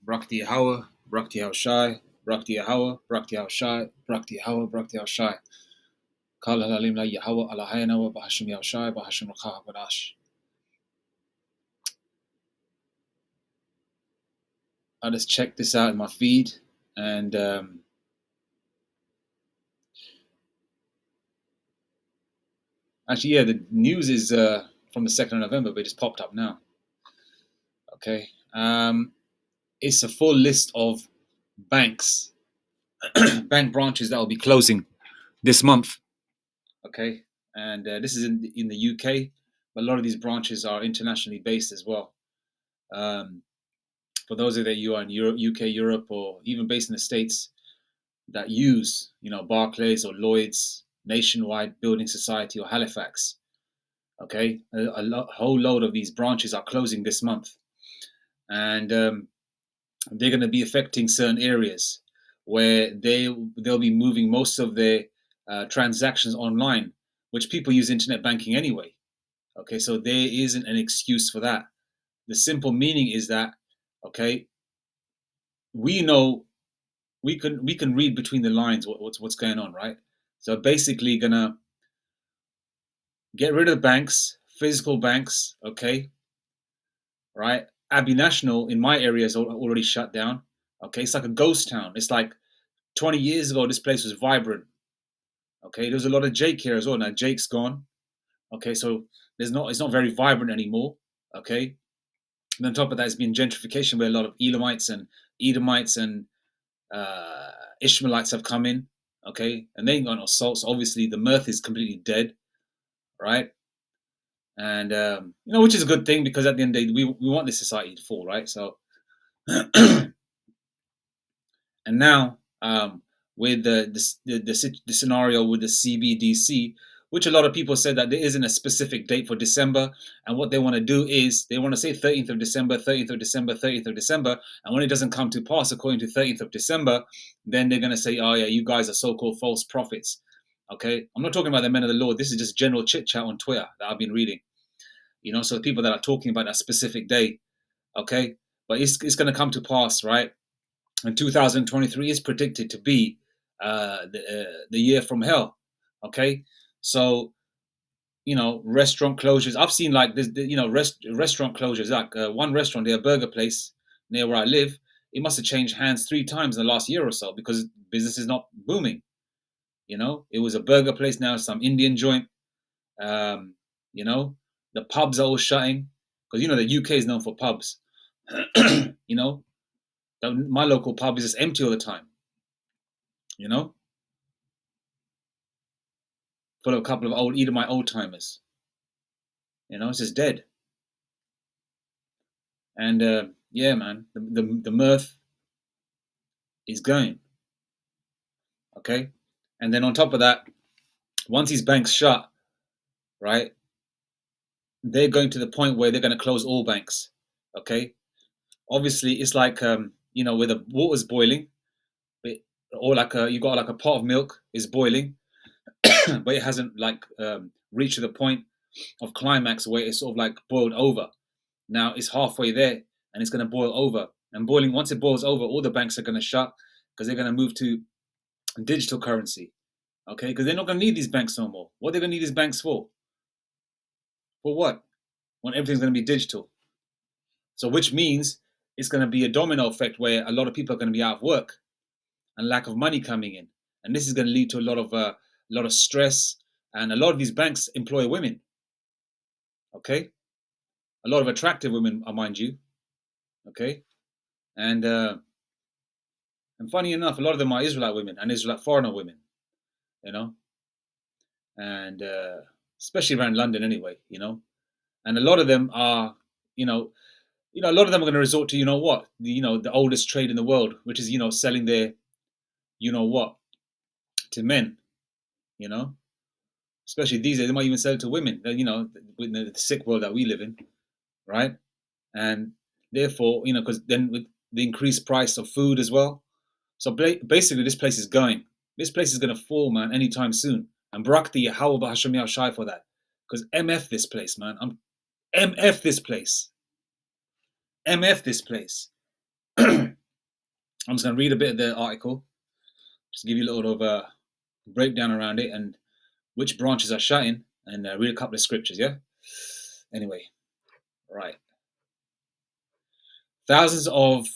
Brakti Yahweh, Brakti Shai, Brakti Yahweh, Brakti Shai, Brakti Yahweh, Brakti Shai. Kala Lalim La Yahweh Alahayna wa Bahashim Yahshai, Bahashim Rakha Badash. I just checked this out in my feed, and actually, yeah, the news is from the 2nd of November, but it just popped up now. Okay. It's a full list of banks, bank branches that will be closing this month. Okay. And this is in the UK, but a lot of these branches are internationally based as well. For those of you who are in Europe, UK, Europe, or even based in the States that use, Barclays or Lloyd's, Nationwide Building Society, or Halifax, okay, a whole load of these branches are closing this month. And they're going to be affecting certain areas where they'll be moving most of their transactions online, which people use internet banking anyway. Okay, so there isn't an excuse for that. The simple meaning is that, okay, we know we can read between the lines what's going on, right? So basically, gonna get rid of banks, physical banks, okay, right? Abbey National in my area is already shut down. Okay, it's like a ghost town. It's like 20 years ago, this place was vibrant. Okay, there's a lot of Jake here as well. Now Jake's gone. Okay, so it's not very vibrant anymore. Okay, and on top of that, it's been gentrification where a lot of Elamites and Edomites and uh, Ishmaelites have come in. Okay, and they ain't got no salt. So obviously, the mirth is completely dead, right? And which is a good thing because at the end of the day, we want this society to fall, right? So, and now with the scenario with the CBDC, which a lot of people said that there isn't a specific date for December, and what they want to do is they want to say 13th of December, 13th of December, 13th of December, and when it doesn't come to pass according to 13th of December, then they're going to say, oh yeah, you guys are so-called false prophets. Okay, I'm not talking about the men of the Lord. This is just general chit chat on Twitter that I've been reading. So the people that are talking about that specific day, okay, but it's going to come to pass, right? And 2023 is predicted to be the year from hell, okay? So restaurant closures. I've seen like this, restaurant closures. Like one restaurant, a burger place near where I live, it must have changed hands 3 times in the last year or so because business is not booming. It was a burger place, now some Indian joint. Um, you know, the pubs are all shutting because the UK is known for pubs. you know, my local pub is just empty all the time. You know, full of a couple of my old timers. It's just dead. And yeah, man, the mirth is going. Okay, and then on top of that, once these banks shut, right, they're going to the point where they're going to close all banks. Okay, obviously it's like where the water's boiling, or like you got like a pot of milk is boiling, but it hasn't like reached the point of climax where it's sort of like boiled over. Now it's halfway there and it's going to boil over. And boiling, once it boils over, all the banks are going to shut because they're going to move to digital currency. Okay, because they're not going to need these banks no more. What they're going to need these banks for? For what? When everything's going to be digital. So which means it's going to be a domino effect where a lot of people are going to be out of work and lack of money coming in, and this is going to lead to a lot of stress. And a lot of these banks employ women. Okay, a lot of attractive women, mind you. Okay, and funny enough, a lot of them are Israelite women and Israelite foreigner women. You know, and especially around London anyway. And a lot of them are, you know, a lot of them are going to resort to what the oldest trade in the world, which is selling their what to men. You know, especially these days, they might even sell it to women. In the sick world that we live in, right? And therefore, because then with the increased price of food as well. So basically, this place is going. This place is going to fall, man, anytime soon. And Brakti Yahweh Hashem Shai for that. Because MF this place, man. MF this place. MF this place. I'm just going to read a bit of the article, just give you a little of a breakdown around it and which branches are shutting, and read a couple of scriptures. Yeah. Anyway, right. Thousands of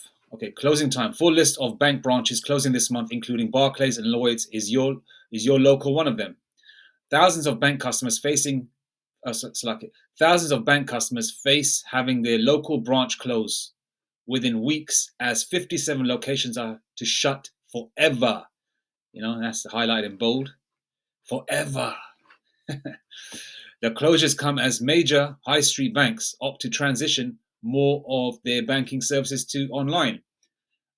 closing time. Full list of bank branches closing this month, including Barclays and Lloyd's. Is your local one of them? Thousands of bank customers facing thousands of bank customers face having their local branch close within weeks as 57 locations are to shut forever. That's highlighted in bold. Forever. The closures come as major high street banks opt to transition more of their banking services to online.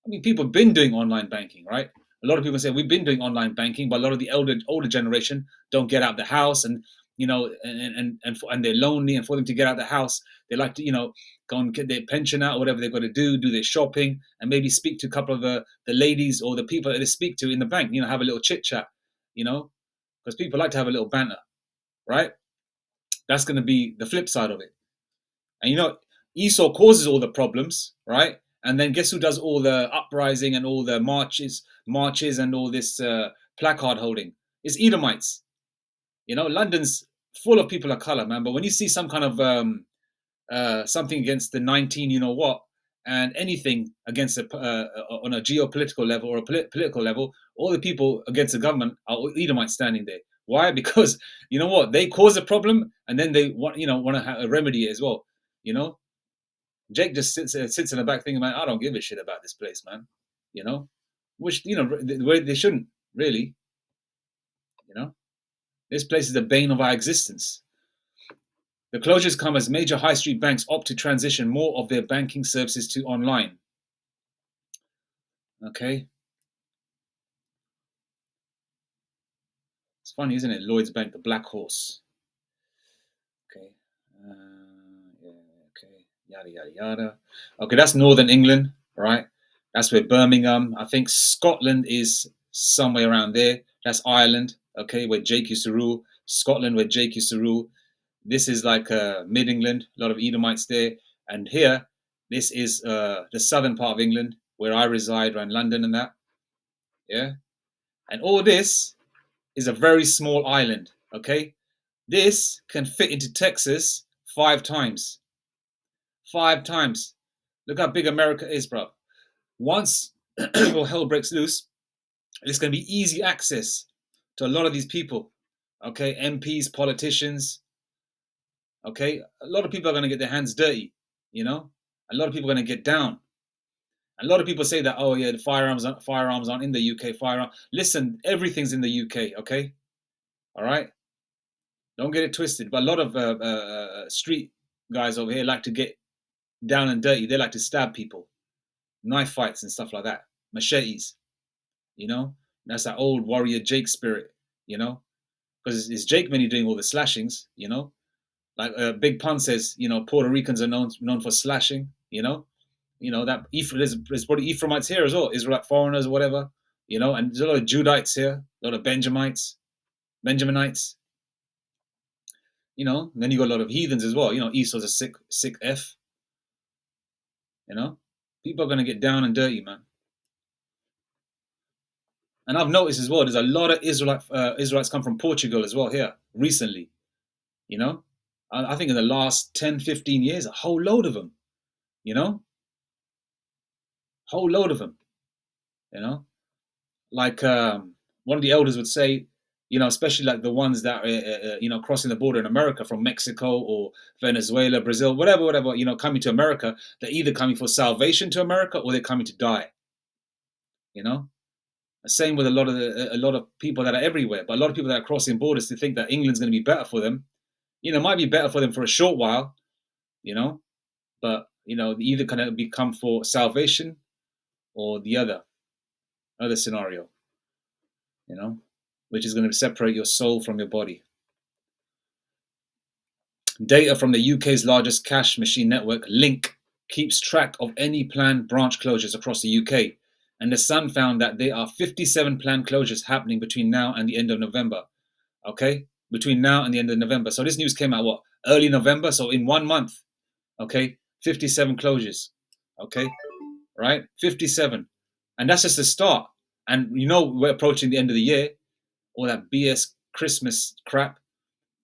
I mean, people have been doing online banking, right? A lot of people say we've been doing online banking, but a lot of the older generation don't get out the house, and and they're lonely, and for them to get out the house, they like to go and get their pension out, or whatever they've got to do their shopping, and maybe speak to a couple of the ladies or the people that they speak to in the bank, have a little chit chat, because people like to have a little banter, right? That's going to be the flip side of it. And Esau causes all the problems, right? And then guess who does all the uprising and all the marches and all this placard holding? It's Edomites. London's full of people of color, man. But when you see some kind of something against the 19, and anything against on a geopolitical level or a political level, all the people against the government are Edomites standing there. Why? Because you know what? They cause a problem, and then they want to remedy it as well. Jake just sits in the back thinking, man, I don't give a shit about this place, man. Which where they shouldn't really. This place is the bane of our existence. The closures come as major high street banks opt to transition more of their banking services to online. Okay. It's funny, isn't it? Lloyd's Bank, the Black Horse. Okay. Yeah, okay. Yada, yada, yada. Okay, that's Northern England, right? That's where Birmingham. I think Scotland is somewhere around there. That's Ireland, okay, where Jake used to rule. Scotland, where Jake used to rule. This is like mid England, a lot of Edomites there. And here, this is the southern part of England, where I reside, around London and that. Yeah. And all this is a very small island, okay? This can fit into Texas 5 times. 5 times. Look how big America is, bro. Once hell breaks loose, it's going to be easy access to a lot of these people, okay? MPs, politicians, okay? A lot of people are going to get their hands dirty, A lot of people are going to get down. A lot of people say that, oh yeah, the firearms aren't in the UK. Listen, everything's in the UK, okay? All right? Don't get it twisted. But a lot of street guys over here like to get down and dirty. They like to stab people, knife fights and stuff like that, machetes. That's that old warrior Jake spirit. Because it's Jake mainly doing all the slashings. Like Big Pun says, Puerto Ricans are known for slashing. That there's probably Ephraimites here as well, Israelite foreigners or whatever. And there's a lot of Judites here, a lot of Benjaminites. And then you got a lot of heathens as well. Esau's a sick F. People are going to get down and dirty, man. And I've noticed as well, there's a lot of Israelites come from Portugal as well here recently. I think in the last 10, 15 years, a whole load of them. Whole load of them. Like one of the elders would say, especially like the ones that are, crossing the border in America from Mexico or Venezuela, Brazil, whatever, coming to America, they're either coming for salvation to America or they're coming to die. The same with a lot of people that are everywhere, but a lot of people that are crossing borders to think that England's going to be better for them. It might be better for them for a short while, but they either kind of become for salvation or the other scenario, which is going to separate your soul from your body. Data from the UK's largest cash machine network, Link, keeps track of any planned branch closures across the UK. And the Sun found that there are 57 planned closures happening between now and the end of November. Okay? Between now and the end of November. So this news came out, early November? So in 1 month, okay? 57 closures. Okay? Right? 57. And that's just the start. And we're approaching the end of the year, all that BS Christmas crap,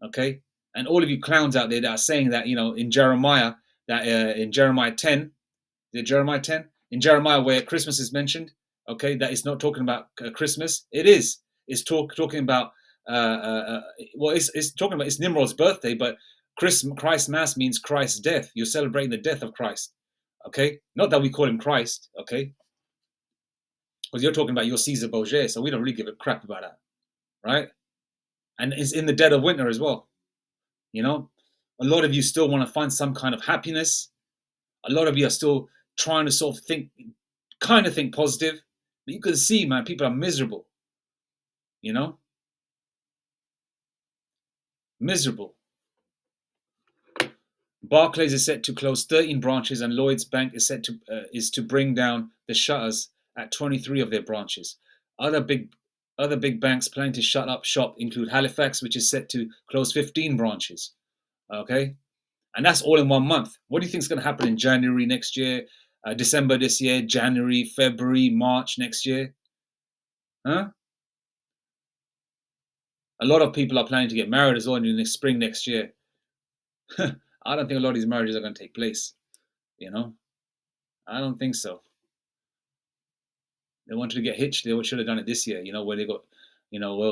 okay? And all of you clowns out there that are saying that, in Jeremiah, that in Jeremiah 10, is it Jeremiah 10? In Jeremiah, where Christmas is mentioned, okay, that it's not talking about Christmas. It is. It's talking about, it's talking about, it's Nimrod's birthday, but Christ Mass means Christ's death. You're celebrating the death of Christ, okay? Not that we call him Christ, okay? Because you're talking about your Caesar Borgia, so we don't really give a crap about that, right? And it's in the dead of winter as well, you know? A lot of you still want to find some kind of happiness. A lot of you are still trying to sort of think positive. But you can see, man, people are miserable, miserable. Barclays is set to close 13 branches, and Lloyds Bank is to bring down the shutters at 23 of their branches. Other big banks planning to shut up shop include Halifax, which is set to close 15 branches. Okay, and that's all in 1 month. What do you think is going to happen in January next year, December this year, January, February, March next year? Huh? A lot of people are planning to get married as well in the spring next year. I don't think a lot of these marriages are going to take place. I don't think so. They wanted to get hitched. They should have done it this year. Where they got,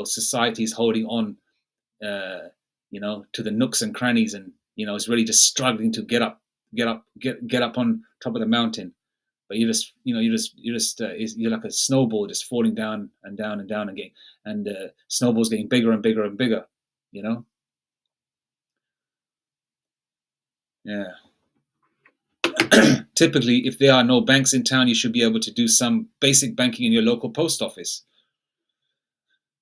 society's holding on, to the nooks and crannies, and it's really just struggling to get up on top of the mountain. But you're like a snowball just falling down and down and down again, and snowball's getting bigger and bigger and bigger. Yeah. Typically, if there are no banks in town, you should be able to do some basic banking in your local post office.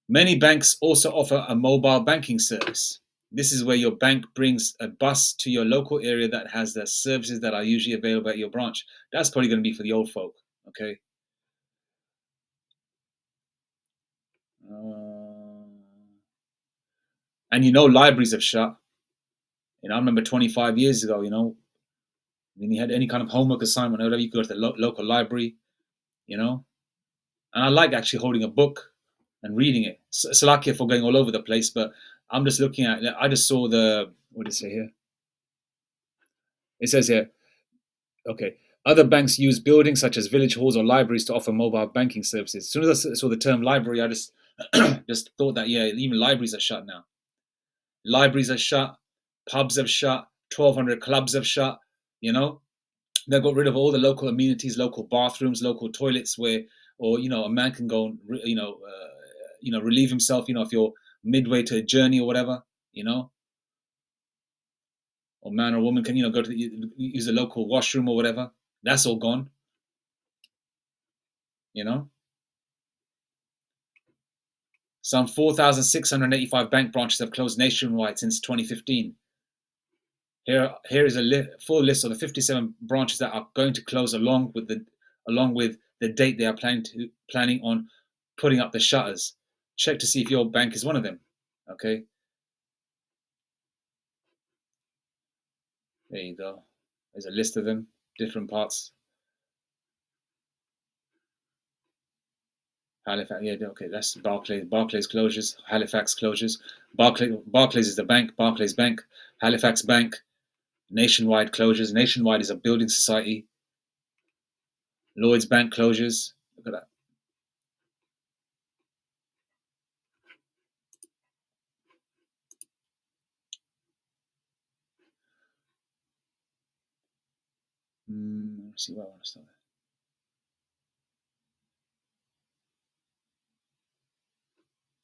Many banks also offer a mobile banking service. This is where your bank brings a bus to your local area that has the services that are usually available at your branch. That's probably going to be for the old folk, okay? And libraries have shut. I remember 25 years ago, when you had any kind of homework assignment or whatever, you could go to the local library, And I like actually holding a book and reading it. Salakia for going all over the place, but I'm just looking at it. I just saw what did it say here? It says here, okay, other banks use buildings such as village halls or libraries to offer mobile banking services. As soon as I saw the term library, I just just thought that, yeah, even libraries are shut now. Libraries are shut, pubs have shut, 1,200 clubs have shut, They've got rid of all the local amenities, local bathrooms, local toilets or a man can go and, relieve himself, if you're midway to a journey or whatever, or man or woman can, go to use a local washroom or whatever. That's all gone, Some 4,685 bank branches have closed nationwide since 2015. Here is a full list of the 57 branches that are going to close along with the date they are planning on putting up the shutters. Check to see if your bank is one of them. Okay. There you go. There's a list of them, different parts. Halifax, yeah, okay, that's Barclays. Barclays closures, Halifax closures. Barclays is the bank. Barclays Bank, Halifax Bank. Nationwide closures. Nationwide is a building society. Lloyds Bank closures. Look at that. Let's see where I want to start.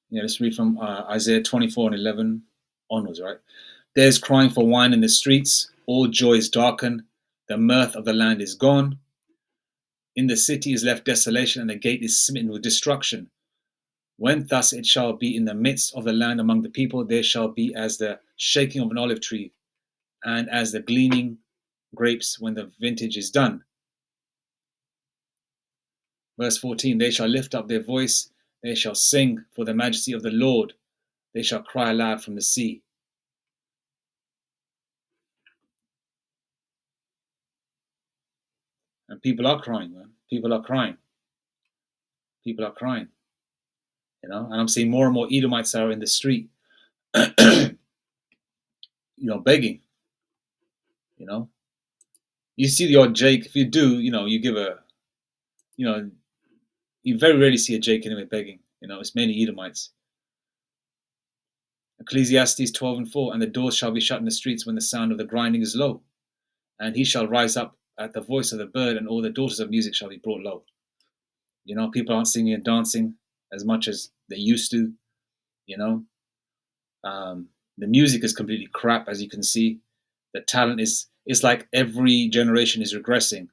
Yeah, let's read from Isaiah 24 and 11 onwards, right? There's crying for wine in the streets. All joy is darkened. The mirth of the land is gone. In the city is left desolation, and the gate is smitten with destruction. When thus it shall be in the midst of the land among the people, there shall be as the shaking of an olive tree, and as the gleaning grapes when the vintage is done. Verse 14, they shall lift up their voice, they shall sing for the majesty of the Lord, they shall cry aloud from the sea. And people are crying, man. People are crying. People are crying, and I'm seeing more and more Edomites are in the street, begging. You know, you see the odd Jake. If you do, you give a, you know, you very rarely see a Jake anyway begging. It's mainly Edomites. Ecclesiastes 12:4, and the doors shall be shut in the streets when the sound of the grinding is low, and he shall rise up at the voice of the bird, and all the daughters of music shall be brought low. People aren't singing and dancing as much as they used to. You know, the music is completely crap, as you can see. The talent is, it's like every generation is regressing.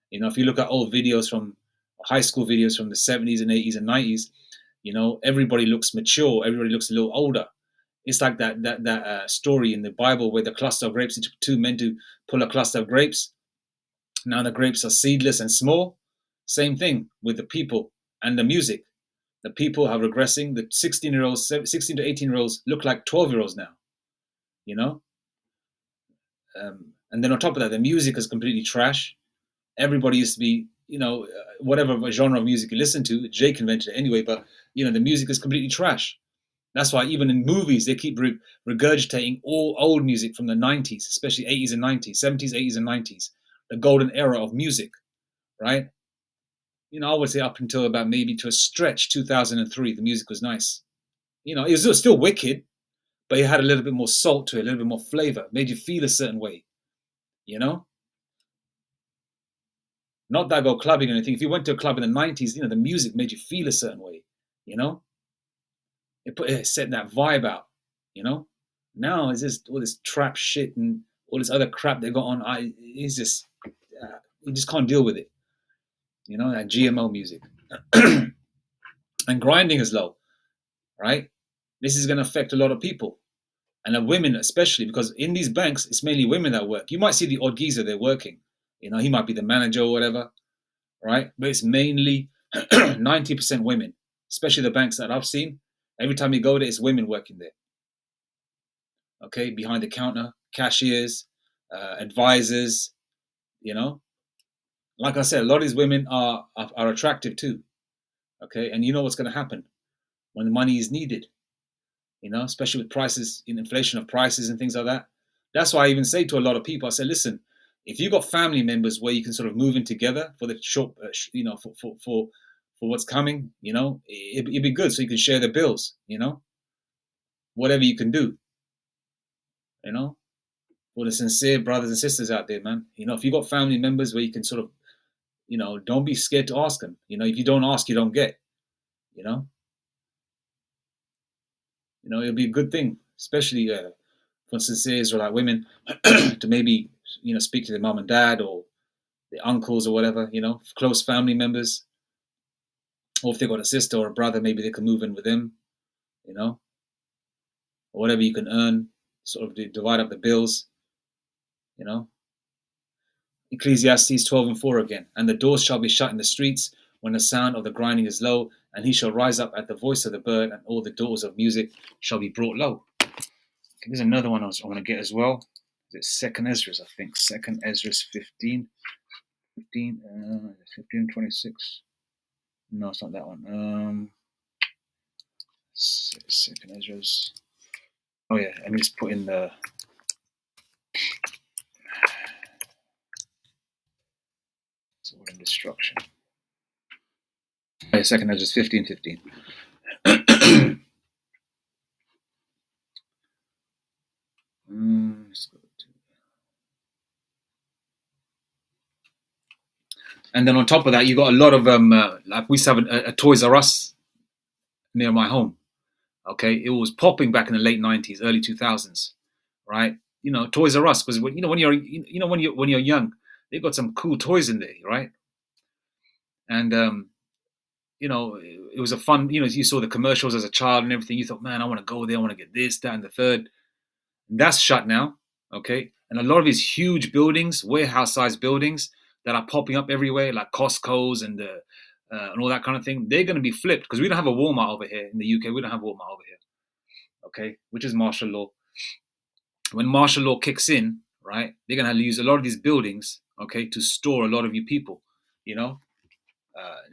If you look at old videos from high school videos from the 70s and 80s and 90s, everybody looks mature, everybody looks a little older. It's like that story in the Bible where the cluster of grapes, it took two men to pull a cluster of grapes. Now the grapes are seedless and small. Same thing with the people and the music. The people are regressing. The 16-year-olds, 16 to 18-year-olds look like 12-year-olds now, you know? And then on top of that, the music is completely trash. Everybody used to be, whatever genre of music you listen to, Jake invented it anyway, but, the music is completely trash. That's why even in movies, they keep regurgitating all old music from the 90s, especially 80s and 90s, 70s, 80s and 90s, the golden era of music, right? I would say up until about maybe to a stretch 2003, the music was nice. It was still wicked, but it had a little bit more salt to it, a little bit more flavor, made you feel a certain way, Not that I go clubbing or anything. If you went to a club in the 90s, the music made you feel a certain way, It set that vibe out, Now it's just all this trap shit and all this other crap they got on. It's just, you just can't deal with it, that GMO music. And grinding is low, right? This is going to affect a lot of people. And the women especially, because in these banks, it's mainly women that work. You might see the odd geezer there working. He might be the manager or whatever, right? But it's mainly 90% women, especially the banks that I've seen. Every time you go there, it's women working there. Okay, behind the counter, cashiers, advisors, Like I said, a lot of these women are attractive too. Okay, and you know what's going to happen when the money is needed, especially with prices, inflation of prices and things like that. That's why I even say to a lot of people, I say, listen, if you've got family members where you can sort of move in together for the short, for what's coming, it'd be good so you can share the bills, whatever you can do, for the sincere brothers and sisters out there, man. If you've got family members where you can sort of, don't be scared to ask them. If you don't ask, you don't get, it'll be a good thing, especially for sincere Israelite women to maybe, speak to their mom and dad or their uncles or whatever, close family members. Or if they've got a sister or a brother, maybe they can move in with them, or whatever you can earn, sort of divide up the bills, Ecclesiastes 12:4 again. And the doors shall be shut in the streets when the sound of the grinding is low, and he shall rise up at the voice of the bird, and all the daughters of music shall be brought low. Okay, there's another one I want to get as well. It's Second Ezra, I think. Second Ezra 15, 26. No, it's not that one. Second Ezra's. Oh yeah, let me just put in the. Sword and destruction. Oh, yeah, Second Ezra's 15:15. Let's go to. And then on top of that, you got a lot of like we used to have a Toys R Us near my home. Okay, it was popping back in the late 90s, early 2000s, right? Toys R Us, because when you're young, they've got some cool toys in there, right? And it was a fun. You saw the commercials as a child and everything. You thought, man, I want to go there. I want to get this, that, and the third. And that's shut now, okay? And a lot of these huge buildings, warehouse-sized buildings that are popping up everywhere, like Costco's and all that kind of thing, they're going to be flipped because we don't have a Walmart over here in the UK. We don't have Walmart over here, okay? Which is martial law. When martial law kicks in, right, they're going to have to use a lot of these buildings, okay, to store a lot of you people,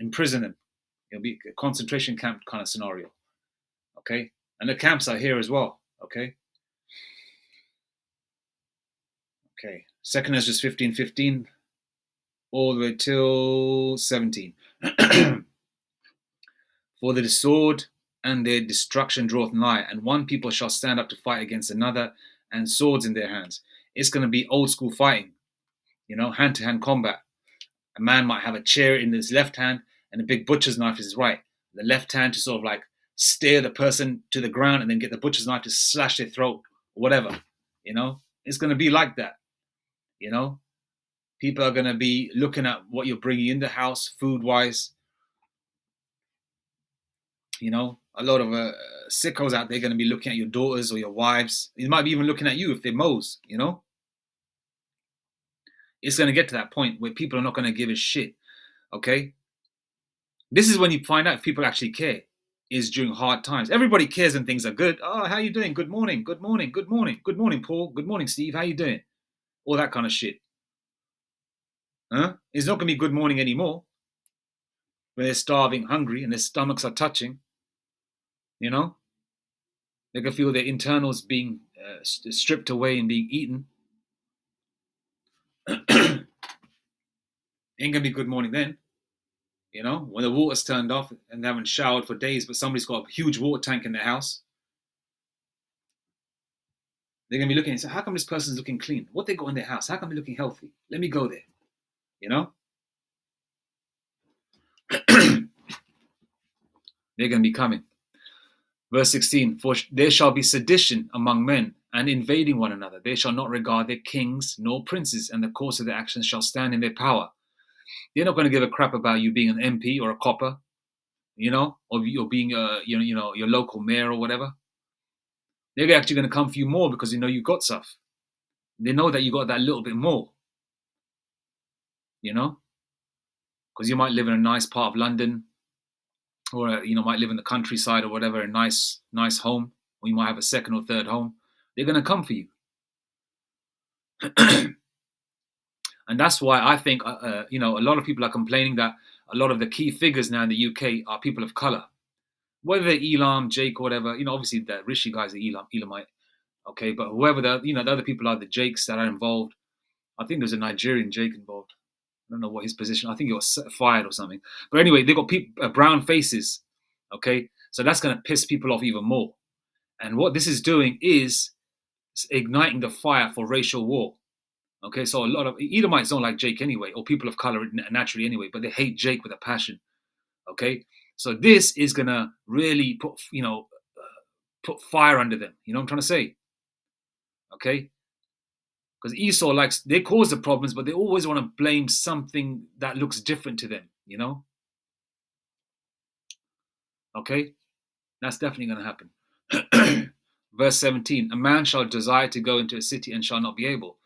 imprison them, It'll be a concentration camp kind of scenario. Okay, and the camps are here as well. Okay, okay. Second is just 15:15 all the way till 17. For the sword and their destruction draweth nigh, and one people shall stand up to fight against another, and swords in their hands. It's going to be old school fighting, hand to hand combat. A man might have a chair in his left hand and a big butcher's knife in his right. The left hand to sort of like steer the person to the ground and then get the butcher's knife to slash their throat or whatever. It's going to be like that. People are going to be looking at what you're bringing in the house, food wise. A lot of sickos out there going to be looking at your daughters or your wives. They might be even looking at you if they're moles. It's going to get to that point where people are not going to give a shit. Okay, this is when you find out if people actually care. Is during hard times. Everybody cares when things are good. Oh, how you doing? Good morning. Good morning. Good morning. Good morning, Paul. Good morning, Steve. How you doing? All that kind of shit. It's not going to be good morning anymore. When they're starving, hungry, and their stomachs are touching. They can feel their internals being stripped away and being eaten. Ain't gonna be good morning then. When the water's turned off and they haven't showered for days, but somebody's got a huge water tank in their house. They're gonna be looking and say, how come this person's looking clean? What they got in their house? How come they're looking healthy? Let me go there. They're gonna be coming. Verse 16, for there shall be sedition among men, and invading one another. They shall not regard their kings nor princes, and the course of their actions shall stand in their power. They're not going to give a crap about you being an MP or a copper, or you're being your local mayor or whatever. They're actually going to come for you more because you got stuff. They know that you got that little bit more, because you might live in a nice part of London, or might live in the countryside or whatever, a nice home, or you might have a second or third home. They're going to come for you. And that's why I think, a lot of people are complaining that a lot of the key figures now in the UK are people of color. Whether they're Elam, Jake, or whatever, obviously the Rishi guys are Elamite. Okay, but whoever the other people are, the Jakes that are involved. I think there's a Nigerian Jake involved. I don't know what his position. I think he was fired or something. But anyway, they've got brown faces. Okay, so that's going to piss people off even more. And what this is doing is igniting the fire for racial war. Okay, so a lot of Edomites don't like Jake anyway, or people of color naturally anyway, but they hate Jake with a passion. Okay, so this is gonna really put put fire under them. You know what I'm trying to say? Okay, because Esau they cause the problems, but they always want to blame something that looks different to them. Okay, that's definitely gonna happen. Verse 17: a man shall desire to go into a city and shall not be able.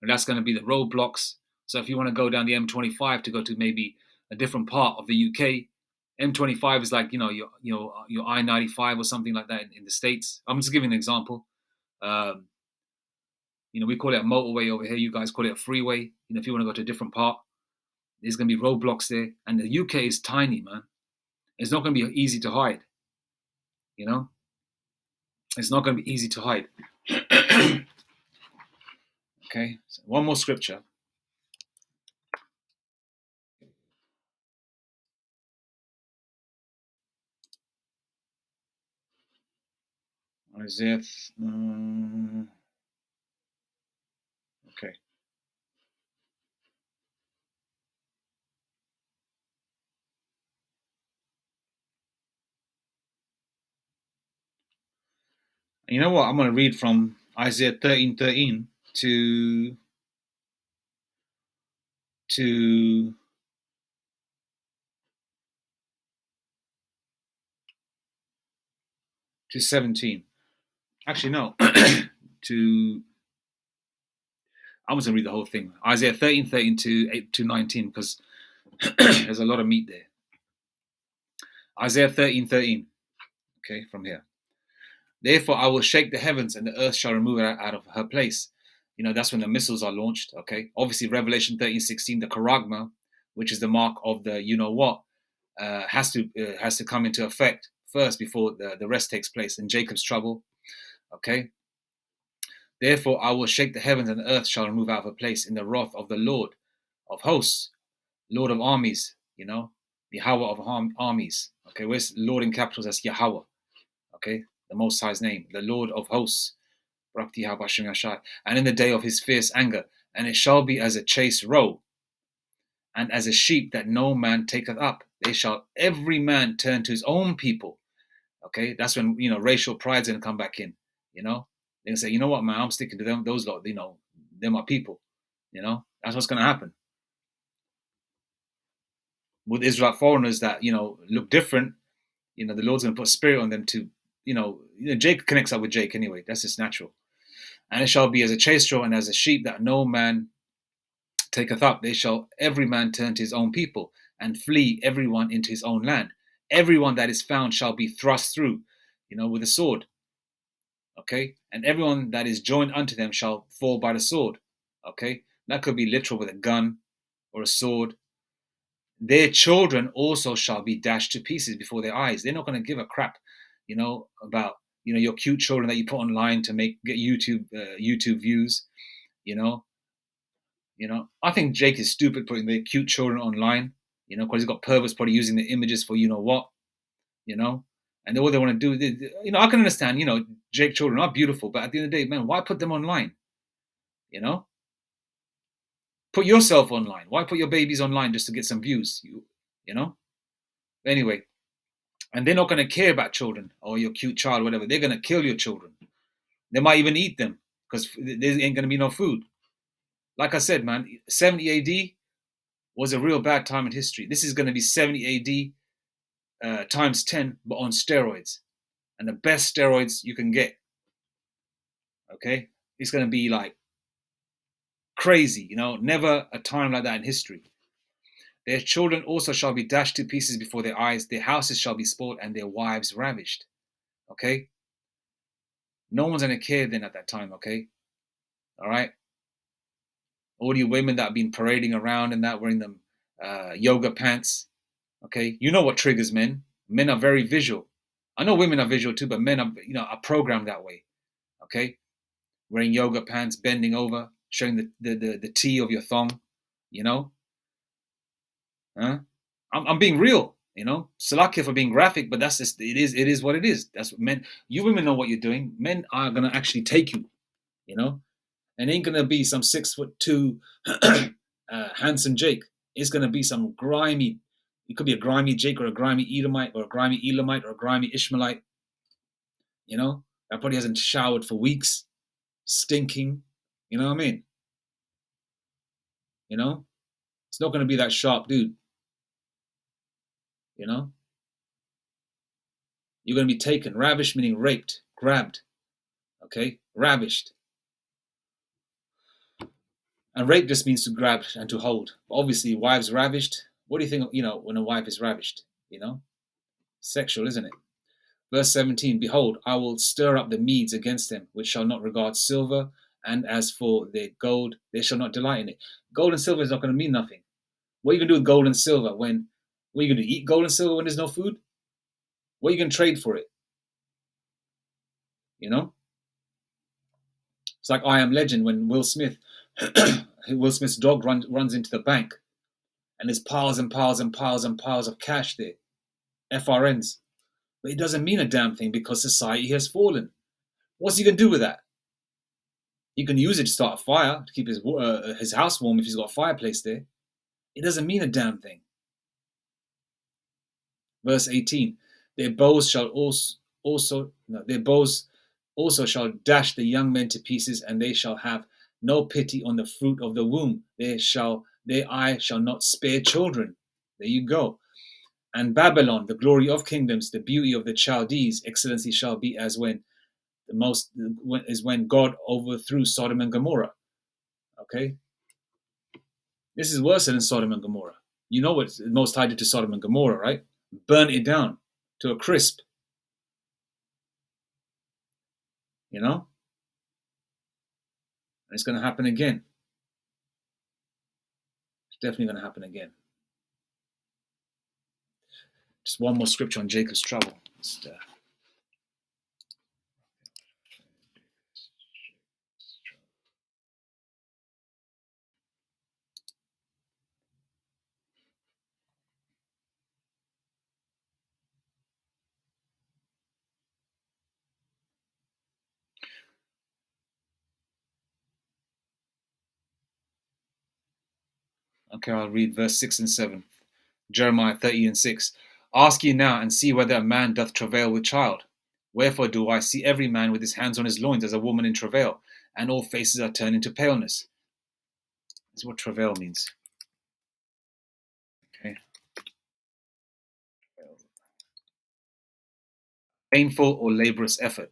And that's going to be the roadblocks. So if you want to go down the M25 to go to maybe a different part of the UK, M25 is like your I-95 or something like that in the States. I'm just giving an example. We call it a motorway over here. You guys call it a freeway. If you want to go to a different part, there's going to be roadblocks there. And the UK is tiny, man. It's not going to be easy to hide. It's not going to be easy to hide. Okay, so one more scripture. Isaiah. Okay. You know what? I'm going to read from Isaiah 13:13 to 17. Actually, no. I'm just going to read the whole thing. Isaiah 13:13 to 19, because there's a lot of meat there. Isaiah 13:13. Okay, from here. Therefore, I will shake the heavens, and the earth shall remove her out of her place. That's when the missiles are launched. Okay, obviously, Revelation 13:16, the charagma, which is the mark of the what, has to come into effect first before the rest takes place. And Jacob's trouble. Okay. Therefore, I will shake the heavens, and the earth shall remove out of her place in the wrath of the Lord of hosts, Lord of armies. Yahweh of armies. Okay, where's Lord in capitals? That's Yahweh. Okay, the Most High's name, the Lord of hosts. And in the day of his fierce anger, and it shall be as a chase roe, and as a sheep that no man taketh up. They shall every man turn to his own people. Okay, that's when racial pride's gonna come back in. They're gonna say, you know what, man, I'm sticking to them. Those lot, they're my people. That's what's gonna happen with Israelite foreigners that look different. The Lord's gonna put a spirit on them to, Jake connects up with Jake anyway. That's just natural. And it shall be as a chase roe and as a sheep that no man taketh up. They shall every man turn to his own people, and flee everyone into his own land. Everyone that is found shall be thrust through, with a sword. Okay, and everyone that is joined unto them shall fall by the sword. Okay, that could be literal with a gun or a sword. Their children also shall be dashed to pieces before their eyes. They're not going to give a crap, about your cute children that you put online to get YouTube views. I think Jake is stupid putting the cute children online. Because he's got perverts probably using the images for what. And all they want to do, I can understand, Jake children are beautiful, but at the end of the day, man, why put them online? Put yourself online. Why put your babies online just to get some views? Anyway, and they're not going to care about children or your cute child, whatever. They're going to kill your children. They might even eat them because there ain't going to be no food. Like I said, man, 70 AD was a real bad time in history. This is going to be 70 AD times 10, but on steroids. And the best steroids you can get. Okay? It's going to be like crazy, never a time like that in history. Their children also shall be dashed to pieces before their eyes. Their houses shall be spoiled and their wives ravished. Okay? No one's going to care then at that time, okay? All right? All you women that have been parading around and that wearing them yoga pants, okay? You know what triggers men. Men are very visual. I know women are visual too, but men are, are programmed that way, okay? Wearing yoga pants, bending over, showing the T of your thong, Huh? I'm being real, Salakia for being graphic, but that's just it is what it is. That's what men. You women know what you're doing. Men are gonna actually take you, and ain't gonna be some 6'2" handsome Jake. It's gonna be some grimy. It could be a grimy Jake or a grimy Edomite or a grimy Elamite or a grimy Ishmaelite. That probably hasn't showered for weeks, stinking. You know what I mean? It's not gonna be that sharp dude. You're going to be taken. Ravished meaning raped, grabbed. Okay? Ravished. And rape just means to grab and to hold. Obviously, wives ravished. What do you think, when a wife is ravished? Sexual, isn't it? Verse 17, behold, I will stir up the Medes against them, which shall not regard silver, and as for their gold, they shall not delight in it. Gold and silver is not going to mean nothing. What are you going to do with gold and silver what are you going to eat gold and silver when there's no food? What are you going to trade for it? It's like I Am Legend when Will Smith's dog runs into the bank and there's piles and piles and piles and piles of cash there, FRNs. But it doesn't mean a damn thing because society has fallen. What's he going to do with that? He can use it to start a fire, to keep his house warm if he's got a fireplace there. It doesn't mean a damn thing. Verse 18, their bows also shall dash the young men to pieces, and they shall have no pity on the fruit of the womb. Their eye shall not spare children. There you go. And Babylon, the glory of kingdoms, the beauty of the Chaldees, excellency shall be as when God overthrew Sodom and Gomorrah. Okay? This is worse than Sodom and Gomorrah. You know what the Most High did to Sodom and Gomorrah, right? Burn it down to a crisp. And it's going to happen again. It's definitely going to happen again. Just one more scripture on Jacob's trouble. Okay, I'll read verse 6 and 7. Jeremiah 30 and 6. Ask ye now and see whether a man doth travail with child. Wherefore do I see every man with his hands on his loins as a woman in travail, and all faces are turned into paleness. That's what travail means. Okay. Painful or laborious effort.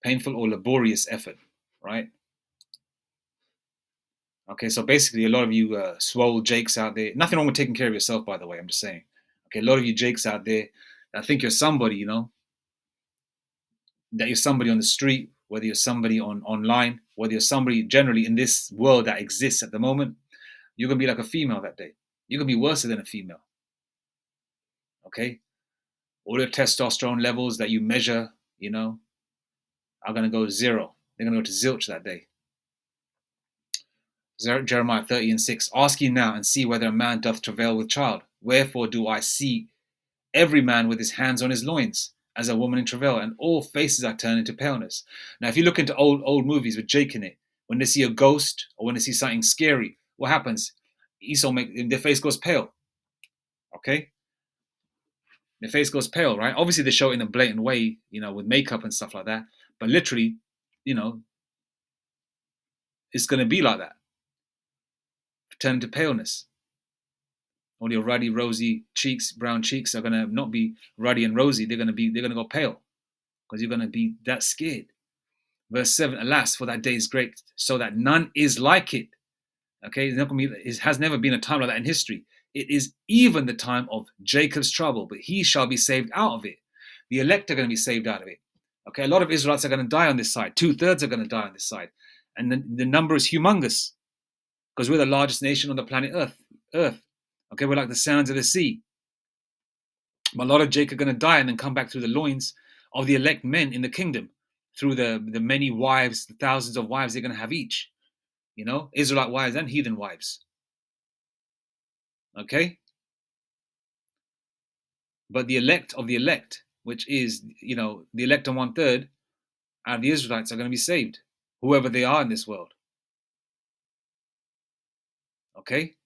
Painful or laborious effort, right? Okay, so basically, a lot of you swole jakes out there. Nothing wrong with taking care of yourself, by the way. I'm just saying. Okay, a lot of you jakes out there. I think you're somebody, that you're somebody on the street, whether you're somebody online, whether you're somebody generally in this world that exists at the moment. You're gonna be like a female that day. You're gonna be worse than a female. Okay, all your testosterone levels that you measure, are gonna go zero. They're gonna go to zilch that day. Jeremiah 30 and 6. Ask ye now and see whether a man doth travail with child. Wherefore do I see every man with his hands on his loins, as a woman in travail, and all faces are turned into paleness. Now, if you look into old movies with Jake in it, when they see a ghost or when they see something scary, what happens? Their face goes pale. Okay, their face goes pale, right? Obviously, they show it in a blatant way, with makeup and stuff like that. But literally, you know, it's going to be like that, turn into paleness. All your ruddy, rosy cheeks, brown cheeks are going to not be ruddy and rosy. They're going to go pale because you're going to be that scared. Verse 7, alas, for that day is great, so that none is like it. Okay, it has never been a time like that in history. It is even the time of Jacob's trouble, but he shall be saved out of it. The elect are going to be saved out of it. Okay, a lot of Israelites are going to die on this side. 2/3 are going to die on this side. And the number is humongous because we're the largest nation on the planet Earth. Okay, we're like the sands of the sea. But a lot of Jacob are going to die and then come back through the loins of the elect men in the kingdom, through the many wives, the thousands of wives they're going to have each. Israelite wives and heathen wives. Okay? But the elect of the elect, which is, the elect on 1/3 out of the Israelites are going to be saved, whoever they are in this world. Okay?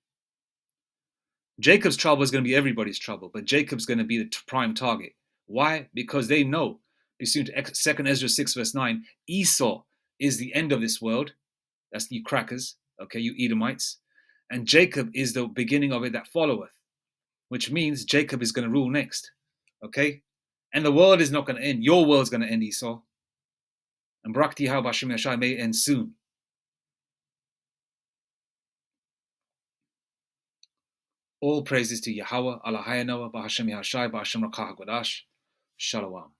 Jacob's trouble is going to be everybody's trouble, but Jacob's going to be the prime target. Why? Because they know, pursuant to 2 Ezra 6 verse 9, Esau is the end of this world. That's you crackers, okay, you Edomites. And Jacob is the beginning of it that followeth, which means Jacob is going to rule next, okay? And the world is not going to end. Your world's going to end, Esau. And Brakti How Bashim Yashai may end soon. All praises to Yahweh, Allah Hayanawa, Bahashem Yashai, Bahashem Rakah Gwadash. Shalom.